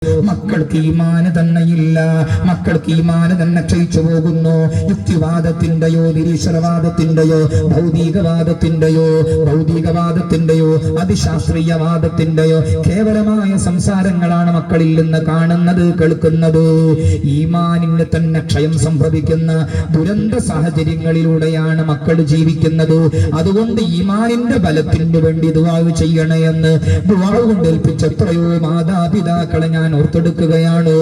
മക്കൾക്ക് ഈമാന് തന്നെയില്ല, മക്കൾക്ക് ഈമാന് തന്നെ ക്ഷയിച്ചു പോകുന്നു. യുക്തിവാദത്തിന്റെയോ നിരീശ്വരവാദത്തിന്റെയോ ഭൗതികവാദത്തിന്റെയോ അതിശാസ്ത്രീയവാദത്തിന്റെയോ കേവലമായ സംസാരങ്ങളാണ് മക്കളിൽ നിന്ന് കാണുന്നത്, കേൾക്കുന്നത്. ഈമാനിന് തന്നെ ക്ഷയം സംഭവിക്കുന്ന ദുരന്ത സാഹചര്യങ്ങളിലൂടെയാണ് മക്കൾ ജീവിക്കുന്നത്. അതുകൊണ്ട് ഈമാനിന്റെ ബലത്തിന് വേണ്ടി ദുആ ചെയ്യണേ എന്ന് ദുആ കൊണ്ട് ഏൽപ്പിച്ച എത്രയോ മാതാപിതാക്കളെ ഞാൻ ഓർത്തെടുക്കുകയാണ്.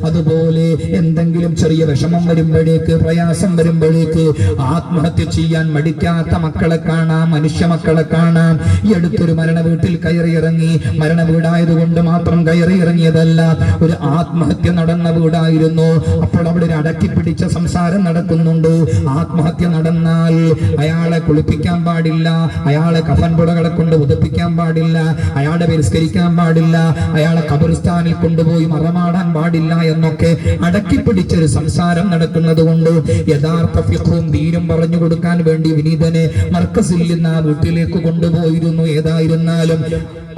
അതുപോലെ എന്തെങ്കിലും ചെറിയ വിഷമം വരുമ്പോഴേക്ക്, പ്രയാസം വരുമ്പോഴേക്ക് ആത്മഹത്യ ചെയ്യാൻ മടിക്കാത്ത മക്കളെ കാണാം, മനുഷ്യ മക്കളെ കാണാം. ഈ അടുത്തൊരു മരണ വീട്ടിൽ കയറിയിറങ്ങി, മരണ വീടായതുകൊണ്ട് മാത്രം കയറിയിറങ്ങിയതല്ല, ഒരു ആത്മഹത്യ നടന്ന വീടായിരുന്നു. അപ്പോൾ അവിടെ ഒരു അടക്കി പിടിച്ച സംസാരം നടക്കുന്നുണ്ട്. ആത്മഹത്യ നടന്നാൽ അയാളെ കുളിപ്പിക്കാൻ പാടില്ല, അയാളെ കഫൻ പുടകളെ കൊണ്ട് ഉദപ്പിക്കാൻ പാടില്ല, അയാളെ പരിഷ്കരിക്കാൻ പാടില്ല, അയാളെ ഖബർസ്ഥാനിൽ കൊണ്ടുപോയി മറമാടാൻ പാടില്ല എന്നൊക്കെ അടക്കി പിടിച്ചൊരു സംസാരം നടക്കുന്നത് കൊണ്ട് യഥാർത്ഥ ഫിഖും ദീനും പറഞ്ഞു കൊടുക്കാൻ വേണ്ടി വിനീതനെ മർക്കസിൽ നിന്ന് ആ വീട്ടിലേക്ക് കൊണ്ടുപോയിരുന്നു. ഏതായിരുന്നാലും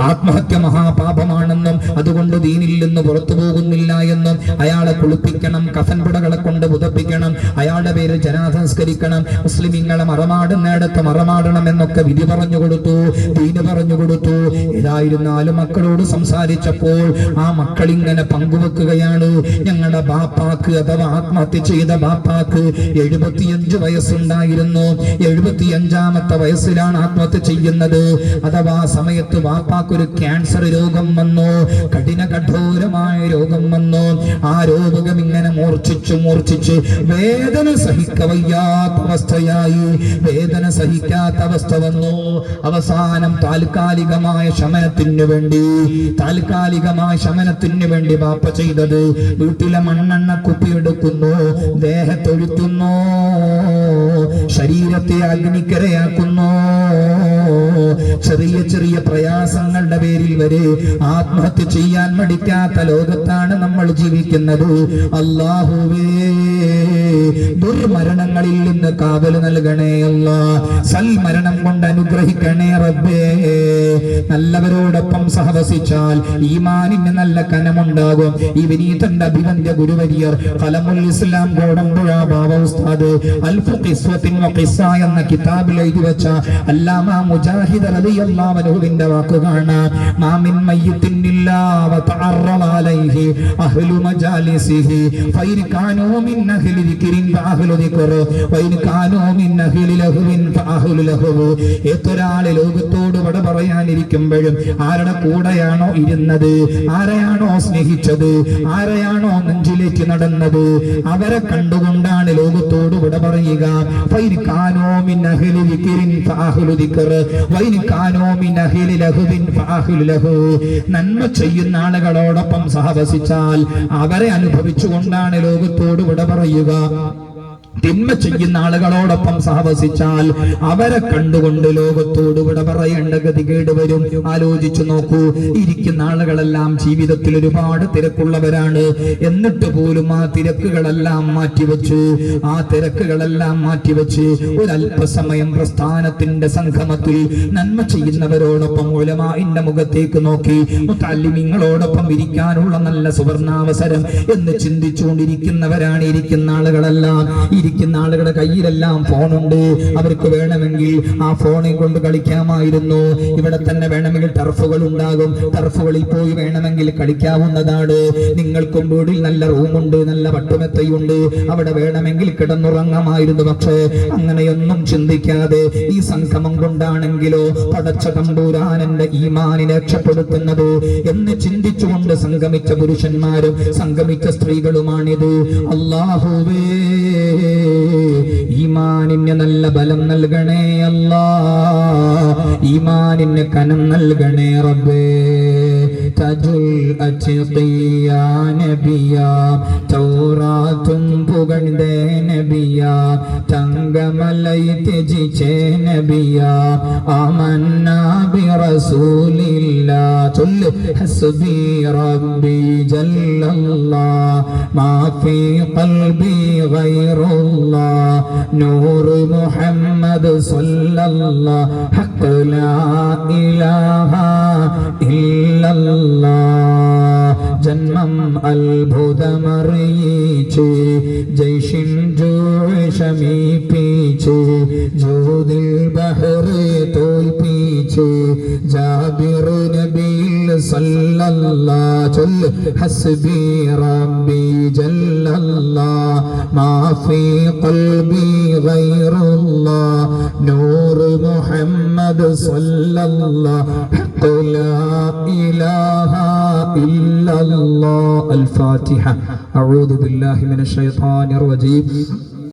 ആത്മഹത്യ മഹാപാപമാണെന്നും അതുകൊണ്ട് ദീനിൽ നിന്ന് പുറത്തു പോകുന്നില്ല എന്നും, അയാളെ കുളിപ്പിക്കണം, കഫൻ പുടകളെ കൊണ്ട് പുതപ്പിക്കണം, അയാളുടെ പേരിൽ ജനാസംസ്കരിക്കണം, മുസ്ലിമീങ്ങളെ മറമാടുന്നിടത്ത് മറമാടണം എന്നൊക്കെ വിധി പറഞ്ഞു കൊടുത്തു, ദീന് പറഞ്ഞു കൊടുത്തു. ഏതായിരുന്നാലും മക്കളോട് സംസാരിച്ചപ്പോൾ ആ മക്കൾ ഇങ്ങനെ പങ്കുവെക്കുകയാണ്, ഞങ്ങളുടെ ബാപ്പാക്ക് അഥവാ ആത്മഹത്യ ചെയ്ത ബാപ്പാക്ക് 75 വയസ്സുണ്ടായിരുന്നു. 75ാമത്തെ വയസ്സിലാണ് ആത്മഹത്യ ചെയ്യുന്നത്. അഥവാ സമയത്ത് ബാപ്പാക്ക് ഒരു ക്യാൻസർ രോഗം വന്നു, കഠിന കഠോരമായ രോഗം വന്നു. ആ രോഗം ഇങ്ങനെ മൂർച്ഛിച്ച് വേദന സഹിക്കവയ്യാത്ത അവസ്ഥയായി, വേദന സഹിക്കാത്ത അവസ്ഥ വന്നു. അവസാനം താൽക്കാലികമായ ശമനത്തിന് വേണ്ടി ബാപ്പ ചെയ്തത് വീട്ടിലെ മണ്ണെണ്ണ കുപ്പിയെടുക്കുന്നു, ദേഹത്തൊഴുത്തുന്നു, ശരീരത്തെ അഗ്നിക്കരയാക്കുന്നു. ചെറിയ പ്രയാസങ്ങളുടെ പേരിൽ വരെ ആത്മഹത്യ ചെയ്യാൻ മടിക്കാത്ത ലോകത്താണ് നമ്മൾ ജീവിക്കുന്നത്. അല്ലാഹുവേ, ദുർമരണങ്ങളിൽ നിന്ന് കാവൽ നൽകണേ അല്ലാ, സൽമരണം കൊണ്ട് അനുഗ്രഹിക്കണേ റബ്ബേ. നല്ലവരോടൊപ്പം സഹവസിച്ചാൽ ഈമാനിന് നല്ല കനമുണ്ടാകും. ഈ വിനീതന്റെ അഭിവന്ദ്യ ഗുരുവര്യർ ഖലമുൽ ഇസ്ലാം കോടമ്പുഴ ബാബ ഉസ്താദ് അൽഫു ഖിസ്വത്തിൻ വഖിസ്സ എന്ന കിതാബിൽ എഴുതി വെച്ച അല്ലാമ മുജാഹിദ് റളിയല്ലാഹു അൻഹുവിന്റെ വാക്കുകളാണ്. മാമിൻ മയ്യിത്തിൻ ഇല്ലാ വതഅറള അലൈഹി അഹ്ലു മജാലിസിഹി ഫൈൻ കാനൂ മിൻ അഹ്ലി ദിക്രിൻ ഫഅഹ്ലു ദിക്ർ വൈൻ കാനൂ മിൻ അഹ്ലി ലഹ്വിൻ ഫഅഹ്ലു ലഹ്വ്. ഏതൊരാളെ ലോകത്തോട് വട പറയാനിരിക്കുമ്പോഴും ആരുടെ കൂടെയാണോ ഇരുന്നത്, ആരെയാണോ സ്നേഹിച്ചത്, ആരെയാണോ നെഞ്ചിലേക്ക് നടന്നത്, അവരെ കണ്ടുകൊണ്ടാണ് ലോകത്തോട് വിട പറയുക. ഫൈൻ കാനൂ മിൻ അഹ്ലി ദിക്രിൻ ഫഅഹ്ലു ദിക്ർ വൈൻ കാനൂ മിൻ അഹ്ലി ലഹ്വിൻ ഫഅഹ്ലു ലഹ്വ്. നന്മ ചെയ്യുന്ന ആളുകളോടൊപ്പം സഹവസിച്ചാൽ അവരെ അനുഭവിച്ചുകൊണ്ടാണ് ലോകത്തോട് വിട പറയുക. തിന്മ ചെയ്യുന്ന ആളുകളോടൊപ്പം സഹവസിച്ചാൽ അവരെ കണ്ടുകൊണ്ട് ലോകത്തോട് വിട പറയേണ്ട ഗതികേട് വരും. ആലോചിച്ചു നോക്കൂ, ഇരിക്കുന്ന ആളുകളെല്ലാം ജീവിതത്തിൽ ഒരുപാട് തിരക്കുള്ളവരാണ്. എന്നിട്ട് പോലും ആ തിരക്കുകളെല്ലാം മാറ്റിവെച്ച് ഒരല്പസമയം പ്രസ്ഥാനത്തിന്റെ സംഗമത്തിൽ നന്മ ചെയ്യുന്നവരോടൊപ്പം ഉലമാഇന്റെ മുഖത്തേക്ക് നോക്കി മുതഅല്ലിമീങ്ങളോടൊപ്പം ഇരിക്കാനുള്ള നല്ല സുവർണാവസരം എന്ന് ചിന്തിച്ചുകൊണ്ടിരിക്കുന്നവരാണ് ഇരിക്കുന്ന ആളുകളെല്ലാം. ഇരിക്കുന്ന ആളുകളുടെ കയ്യിലെല്ലാം ഫോണുണ്ട്. അവർക്ക് വേണമെങ്കിൽ ആ ഫോണിൽ കൊണ്ട് കളിക്കാമായിരുന്നു. ഇവിടെ തന്നെ വേണമെങ്കിൽ ടർഫുകൾ ഉണ്ടാകും, ടർഫുകളിൽ പോയി വേണമെങ്കിൽ കളിക്കാവുന്നതാണ്. നിങ്ങൾക്കും വീടിൽ നല്ല റൂമുണ്ട്, നല്ല പട്ടുമെത്തയുണ്ട്, അവിടെ വേണമെങ്കിൽ കിടന്നുറങ്ങാമായിരുന്നു. പക്ഷേ അങ്ങനെയൊന്നും ചിന്തിക്കാതെ ഈ സംഗമം കൊണ്ടാണെങ്കിലോ പടച്ച തമ്പുരാനന്റെ ഈമാനിനെ രക്ഷപ്പെടുത്തുന്നത് എന്ന് ചിന്തിച്ചുകൊണ്ട് സംഗമിച്ച പുരുഷന്മാരും സംഗമിച്ച സ്ത്രീകളുമാണിത്. അല്ലാഹുവേ, ഈമാനിന് നല്ല ബലം നൽകണേ അല്ലാ, ഈമാനിന് കനം നൽകണേ റബ്ബേ. തജുൽ അത്ഖിയ നബിയ തൗറാത്തും പുകഴ്ന്നേ നബിയ തങ്കമലൈ ത്യജിച്ചേ നബിയ ആമന്നാ ബി റസൂലില്ലാ ചൊല്ല് ഹസ്ബി റബ്ബി ജല്ലല്ലാഹ് മാ ഫീ ഖൽബി ഗൈറുല്ലാഹ് نور محمد صلى الله حق لا إله إلا الله ജന്മം അത്ഭുതമറിയിച്ച് ജയ്ഷിൻ ശമീപിച്ച് ജോദിൽ ബഹറെ തോൽപ്പിച്ച് ജാബിർ നബിൽ സല്ലല്ലാഹ് ചൊല്ല് ഹസ്ബി റബ്ബി ജല്ലല്ലാഹ് മാ ഫീ ഖൽബി ഗൈറുല്ലാഹ് നൂർ മുഹമ്മദ് സല്ലല്ലാഹ് ഹഖ് ലാ ഇലാഹ ഇല്ലല്ലാഹ്. الفاتحة. أعوذ بالله من الشيطان الرجيم.